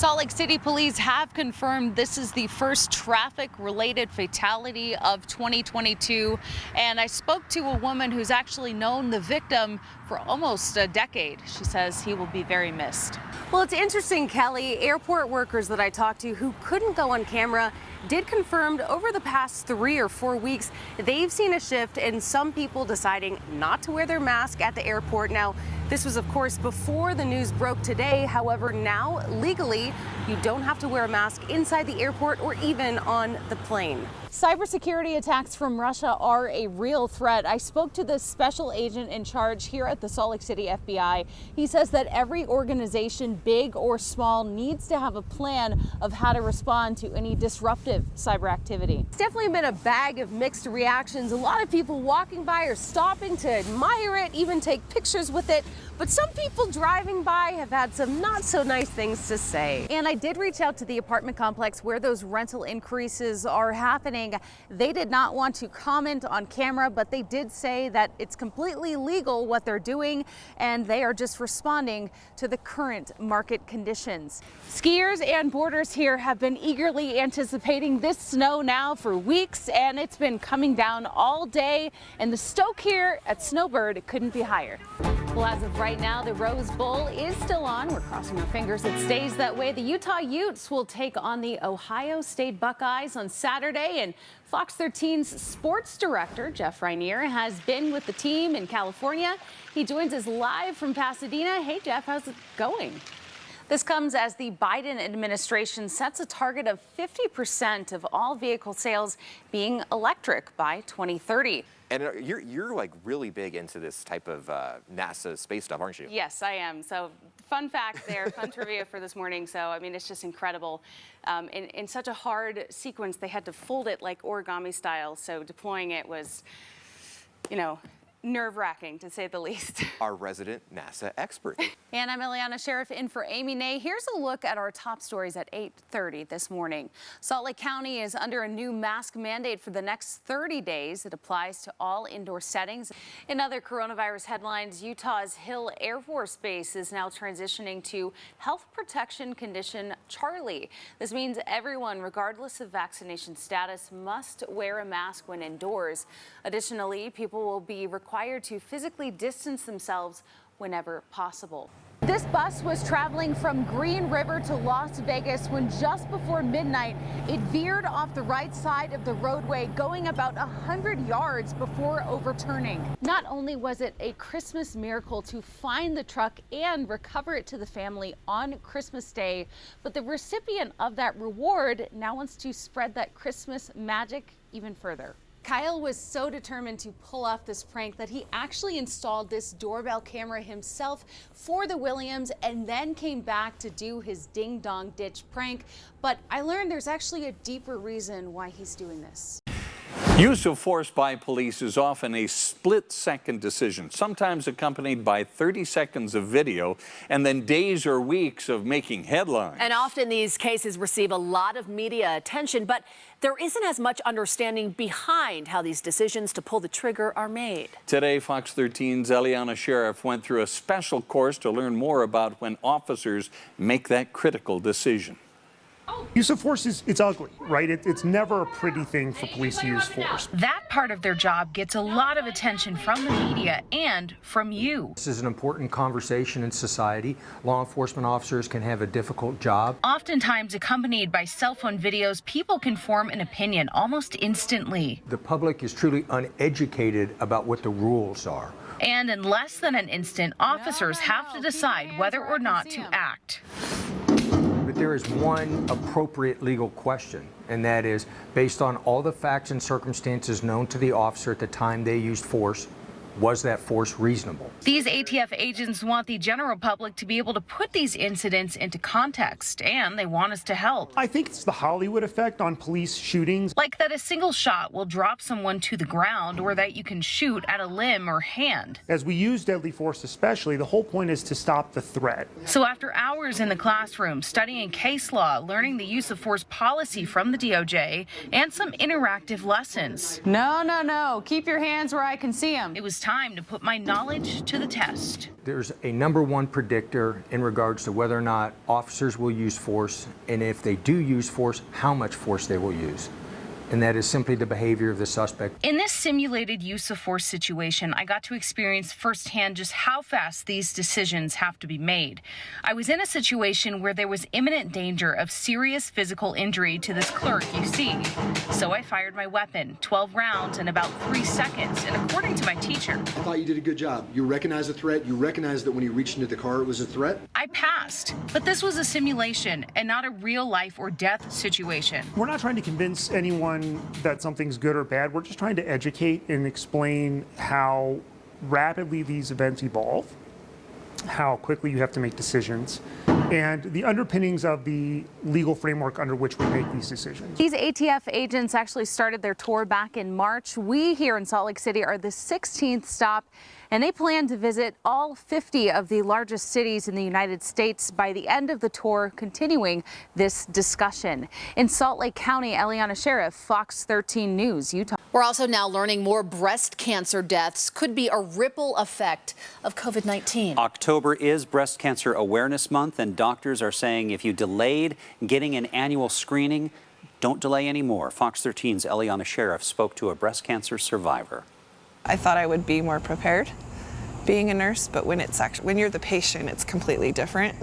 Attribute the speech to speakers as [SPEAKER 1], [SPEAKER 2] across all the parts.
[SPEAKER 1] Salt Lake City police have confirmed this is the first traffic-related fatality of 2022. And I spoke to a woman who's actually known the victim for almost a decade. She says he will be very missed.
[SPEAKER 2] Well, it's interesting, Kelly. Airport workers that I talked to who couldn't go on camera did confirm over the past 3 or 4 weeks they've seen a shift in some people deciding not to wear their mask at the airport. Now, this was, of course, before the news broke today. However, now legally, you don't have to wear a mask inside the airport or even on the plane.
[SPEAKER 3] Cybersecurity attacks from Russia are a real threat. I spoke to the special agent in charge here at the Salt Lake City FBI. He says that every organization, big or small, needs to have a plan of how to respond to any disruptive cyber activity.
[SPEAKER 2] It's definitely been a bag of mixed reactions. A lot of people walking by are stopping to admire it, even take pictures with it. But some people driving by have had some not so nice things to say.
[SPEAKER 3] And I did reach out to the apartment complex where those rental increases are happening. They did not want to comment on camera, but they did say that it's completely legal what they're doing, and they are just responding to the current market conditions. Skiers and boarders here have been eagerly anticipating this snow now for weeks, and it's been coming down all day, and the stoke here at Snowbird couldn't be higher. Well, as of right now, the Rose Bowl is still on. We're crossing our fingers it stays that way. The Utah Utes will take on the Ohio State Buckeyes on Saturday, and Fox 13's sports director, Jeff Rainier, has been with the team in California. He joins us live from Pasadena. Hey, Jeff, how's it going? This comes as the Biden administration sets a target of 50% of all vehicle sales being electric by 2030.
[SPEAKER 4] And you're like really big into this type of NASA space stuff, aren't you?
[SPEAKER 1] Yes, I am. So fun fact there, fun trivia for this morning. So, I mean, it's just incredible. In such a hard sequence, they had to fold it like origami style. So deploying it was, you know, nerve-wracking, to say the least.
[SPEAKER 4] Our resident NASA expert.
[SPEAKER 3] And I'm Eliana Sheriff in for Amy Nay. Here's a look at our top stories at 8:30 this morning. Salt Lake County is under a new mask mandate for the next 30 days. It applies to all indoor settings. In other coronavirus headlines, Utah's Hill Air Force Base is now transitioning to health protection condition Charlie. This means everyone, regardless of vaccination status, must wear a mask when indoors. Additionally, people will be required to physically distance themselves whenever possible. This bus was traveling from Green River to Las Vegas when just before midnight, it veered off the right side of the roadway, going about 100 yards before overturning. Not only was it a Christmas miracle to find the truck and recover it to the family on Christmas Day, but the recipient of that reward now wants to spread that Christmas magic even further. Kyle was so determined to pull off this prank that he actually installed this doorbell camera himself for the Williams and then came back to do his ding dong ditch prank. But I learned there's actually a deeper reason why he's doing this.
[SPEAKER 5] Use of force by police is often a split-second decision, sometimes accompanied by 30 seconds of video and then days or weeks of making headlines.
[SPEAKER 6] And often these cases receive a lot of media attention, but there isn't as much understanding behind how these decisions to pull the trigger are made.
[SPEAKER 5] Today, Fox 13's Eliana Sheriff went through a special course to learn more about when officers make that critical decision.
[SPEAKER 7] Use of force it's ugly, right? It's never a pretty thing for police to use force.
[SPEAKER 8] That part of their job gets a lot of attention from the media and from you.
[SPEAKER 9] This is an important conversation in society. Law enforcement officers can have a difficult job.
[SPEAKER 8] Oftentimes accompanied by cell phone videos, people can form an opinion almost instantly.
[SPEAKER 9] The public is truly uneducated about what the rules are.
[SPEAKER 8] And in less than an instant, officers have to decide whether or not to act.
[SPEAKER 9] But there is one appropriate legal question, and that is, based on all the facts and circumstances known to the officer at the time they used force, was that force reasonable?
[SPEAKER 8] These ATF agents want the general public to be able to put these incidents into context, and they want us to help.
[SPEAKER 7] I think it's the Hollywood effect on police shootings.
[SPEAKER 8] Like that a single shot will drop someone to the ground, or that you can shoot at a limb or hand.
[SPEAKER 7] As we use deadly force especially, the whole point is to stop the threat.
[SPEAKER 8] So after hours in the classroom, studying case law, learning the use of force policy from the DOJ, and some interactive lessons.
[SPEAKER 1] No. Keep your hands where I can see them.
[SPEAKER 8] It was time to put my knowledge to the test.
[SPEAKER 9] There's a number one predictor in regards to whether or not officers will use force, and if they do use force, how much force they will use. And that is simply the behavior of the suspect.
[SPEAKER 8] In this simulated use of force situation, I got to experience firsthand just how fast these decisions have to be made. I was in a situation where there was imminent danger of serious physical injury to this clerk you see. So I fired my weapon, 12 rounds in about 3 seconds, and according to my teacher,
[SPEAKER 10] I thought you did a good job. You recognized the threat. You recognized that when you reached into the car, it was a threat.
[SPEAKER 8] I passed. But this was a simulation and not a real life or death situation.
[SPEAKER 7] We're not trying to convince anyone that something's good or bad. We're just trying to educate and explain how rapidly these events evolve, how quickly you have to make decisions, and the underpinnings of the legal framework under which we make these decisions.
[SPEAKER 3] These ATF agents actually started their tour back in March. We here in Salt Lake City are the 16th stop, and they plan to visit all 50 of the largest cities in the United States by the end of the tour, continuing this discussion. In Salt Lake County, Eliana Sheriff, Fox 13 News, Utah.
[SPEAKER 6] We're also now learning more breast cancer deaths could be a ripple effect of COVID-19.
[SPEAKER 11] October is Breast Cancer Awareness Month, and doctors are saying if you delayed getting an annual screening, don't delay anymore. Fox 13's Eliana Sheriff spoke to a breast cancer survivor.
[SPEAKER 12] I thought I would be more prepared being a nurse, but when you're the patient, it's completely different.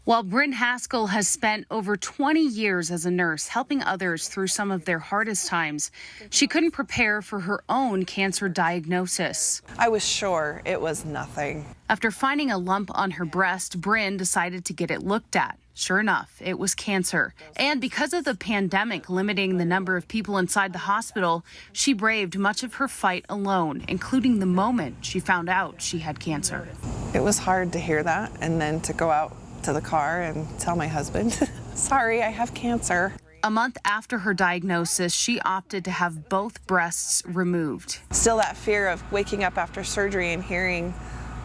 [SPEAKER 8] While Bryn Haskell has spent over 20 years as a nurse helping others through some of their hardest times, she couldn't prepare for her own cancer diagnosis.
[SPEAKER 12] I was sure it was nothing.
[SPEAKER 8] After finding a lump on her breast, Bryn decided to get it looked at. Sure enough, it was cancer. And because of the pandemic limiting the number of people inside the hospital, she braved much of her fight alone, including the moment she found out she had cancer.
[SPEAKER 12] It was hard to hear that, and then to go out to the car and tell my husband, sorry, I have cancer.
[SPEAKER 8] A month after her diagnosis, she opted to have both breasts removed.
[SPEAKER 12] Still that fear of waking up after surgery and hearing,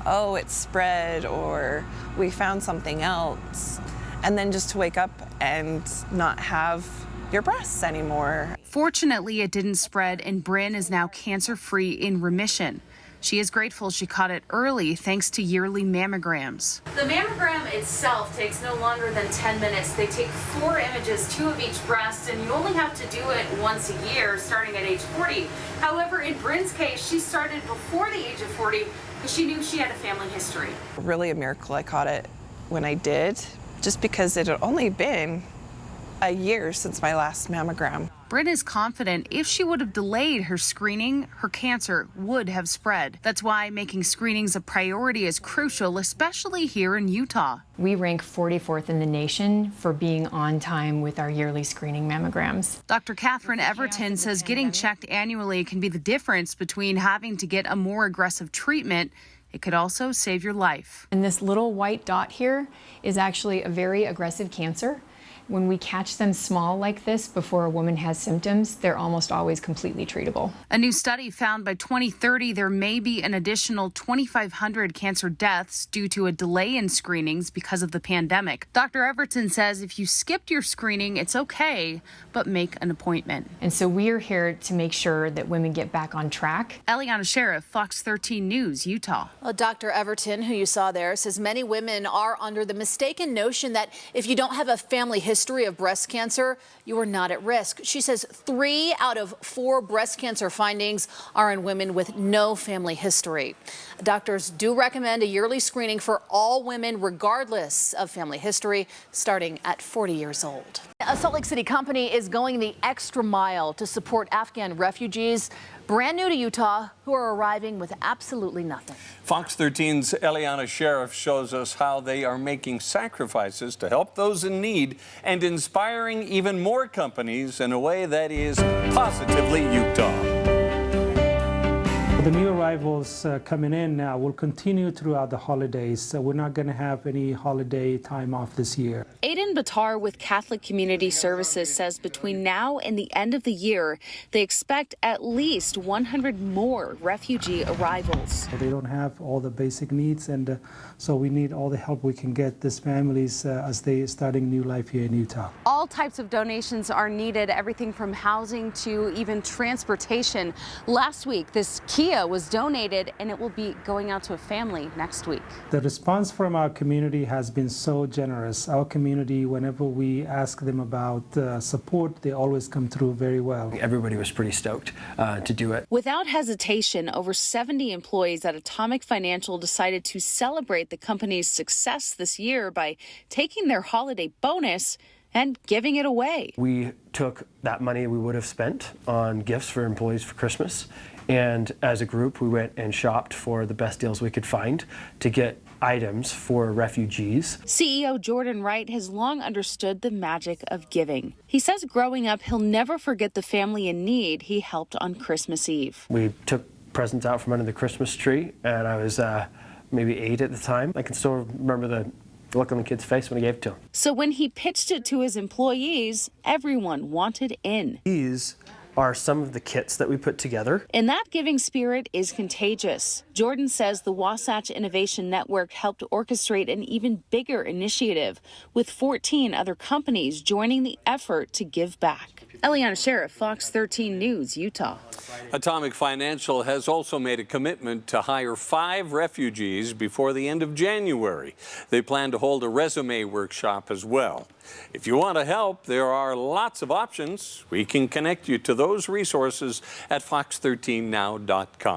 [SPEAKER 12] oh, it's spread, or we found something else. And then just to wake up and not have your breasts anymore.
[SPEAKER 8] Fortunately, it didn't spread, and Bryn is now cancer-free in remission. She is grateful she caught it early thanks to yearly mammograms.
[SPEAKER 3] The mammogram itself takes no longer than 10 minutes. They take 4 images, 2 of each breast, and you only have to do it once a year, starting at age 40. However, in Bryn's case, she started before the age of 40 because she knew she had a family history.
[SPEAKER 12] Really a miracle I caught it when I did, just because it had only been a year since my last mammogram.
[SPEAKER 8] Bryn is confident if she would have delayed her screening, her cancer would have spread. That's why making screenings a priority is crucial, especially here in Utah.
[SPEAKER 13] We rank 44th in the nation for being on time with our yearly screening mammograms.
[SPEAKER 8] Dr. Catherine Everton says getting checked annually can be the difference between having to get a more aggressive treatment. It could also save your life.
[SPEAKER 13] And this little white dot here is actually a very aggressive cancer. When we catch them small like this before a woman has symptoms, they're almost always completely treatable.
[SPEAKER 8] A new study found by 2030 there may be an additional 2,500 cancer deaths due to a delay in screenings because of the pandemic. Dr. Everton says if you skipped your screening, it's okay, but make an appointment.
[SPEAKER 13] And so we are here to make sure that women get back on track.
[SPEAKER 8] Eliana Sheriff, Fox 13 News, Utah.
[SPEAKER 6] Well, Dr. Everton, who you saw there, says many women are under the mistaken notion that if you don't have a family history of breast cancer, you are not at risk. She says 3 out of 4 breast cancer findings are in women with no family history. Doctors do recommend a yearly screening for all women, regardless of family history, starting at 40 years old. A Salt Lake City company is going the extra mile to support Afghan refugees, brand new to Utah, who are arriving with absolutely nothing.
[SPEAKER 5] Fox 13's Eliana Sheriff shows us how they are making sacrifices to help those in need and inspiring even more companies in a way that is positively Utah.
[SPEAKER 14] The new arrivals coming in now will continue throughout the holidays, so we're not going to have any holiday time off this year.
[SPEAKER 3] Aiden Batar with Catholic Community Services says between now and the end of the year, they expect at least 100 more refugee arrivals.
[SPEAKER 14] They don't have all the basic needs, and so we need all the help we can get these families as they starting new life here in Utah.
[SPEAKER 2] All types of donations are needed, everything from housing to even transportation. Last week, this Kia
[SPEAKER 3] tortilla was donated, and it will be going out to a family next week.
[SPEAKER 14] The response from our community has been so generous. Our community, whenever we ask them about support, they always come through very well.
[SPEAKER 15] Everybody was pretty stoked to do it.
[SPEAKER 8] Without hesitation, over 70 employees at Atomic Financial decided to celebrate the company's success this year by taking their holiday bonus and giving it away.
[SPEAKER 15] We took that money we would have spent on gifts for employees for Christmas, and as a group we went and shopped for the best deals we could find to get items for refugees.
[SPEAKER 8] CEO Jordan Wright has long understood the magic of giving. He says growing up, he'll never forget the family in need he helped on Christmas Eve.
[SPEAKER 15] We took presents out from under the Christmas tree, and I was maybe 8 at the time. I can still remember the look on the kid's face when he gave it to him.
[SPEAKER 8] So when he pitched it to his employees, everyone wanted in.
[SPEAKER 15] These are some of the kits that we put together.
[SPEAKER 8] And that giving spirit is contagious. Jordan says the Wasatch Innovation Network helped orchestrate an even bigger initiative, with 14 other companies joining the effort to give back. Eliana Sheriff, Fox 13 News, Utah.
[SPEAKER 5] Atomic Financial has also made a commitment to hire 5 refugees before the end of January. They plan to hold a resume workshop as well. If you want to help, there are lots of options. We can connect you to those resources at fox13now.com.